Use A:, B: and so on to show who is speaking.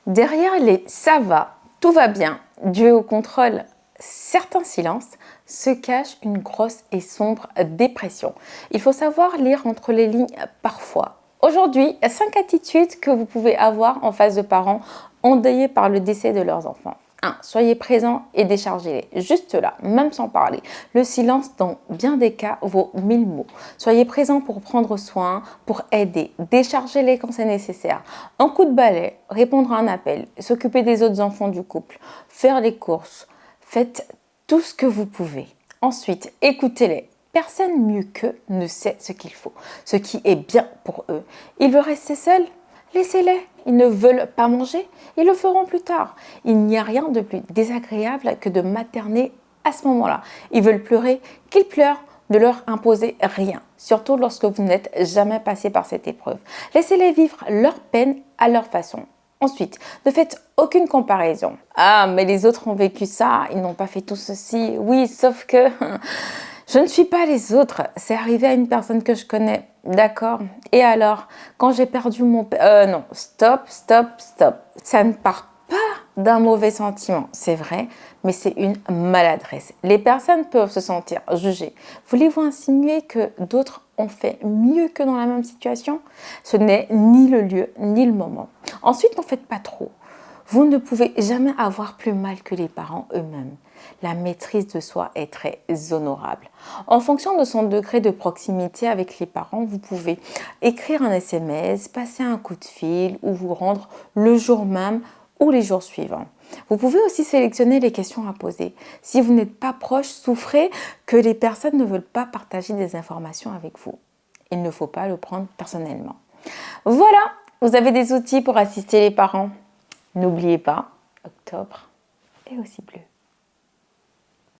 A: Derrière les ça va, tout va bien, dû au contrôle, certains silences, se cache une grosse et sombre dépression. Il faut savoir lire entre les lignes parfois. Aujourd'hui, 5 attitudes que vous pouvez avoir en face de parents endeuillés par le décès de leurs enfants. 1. Soyez présents et déchargez-les. Juste là, même sans parler. Le silence, dans bien des cas, vaut 1000 mots. Soyez présents pour prendre soin, pour aider. Déchargez-les quand c'est nécessaire. Un coup de balai, répondre à un appel, s'occuper des autres enfants du couple, faire les courses. Faites tout ce que vous pouvez. Ensuite, écoutez-les. Personne mieux qu'eux ne sait ce qu'il faut, ce qui est bien pour eux. Ils veulent rester seuls? Laissez-les. Ils ne veulent pas manger? Ils le feront plus tard. Il n'y a rien de plus désagréable que de materner à ce moment-là. Ils veulent pleurer? Qu'ils pleurent. Ne leur imposez rien, surtout lorsque vous n'êtes jamais passé par cette épreuve. Laissez-les vivre leur peine à leur façon. Ensuite, ne faites aucune comparaison. Ah, mais les autres ont vécu ça, ils n'ont pas fait tout ceci. Oui, sauf que je ne suis pas les autres. C'est arrivé à une personne que je connais. D'accord. Et alors, quand j'ai perdu mon père... non, stop, stop, stop. Ça ne part pas d'un mauvais sentiment, c'est vrai, mais c'est une maladresse. Les personnes peuvent se sentir jugées. Voulez-vous insinuer que d'autres ont fait mieux que dans la même situation? Ce n'est ni le lieu, ni le moment. Ensuite, n'en faites pas trop. Vous ne pouvez jamais avoir plus mal que les parents eux-mêmes. La maîtrise de soi est très honorable. En fonction de son degré de proximité avec les parents, vous pouvez écrire un SMS, passer un coup de fil ou vous rendre le jour même ou les jours suivants. Vous pouvez aussi sélectionner les questions à poser. Si vous n'êtes pas proche, souffrez que les personnes ne veulent pas partager des informations avec vous. Il ne faut pas le prendre personnellement. Voilà, vous avez des outils pour assister les parents. N'oubliez pas, octobre est aussi bleu.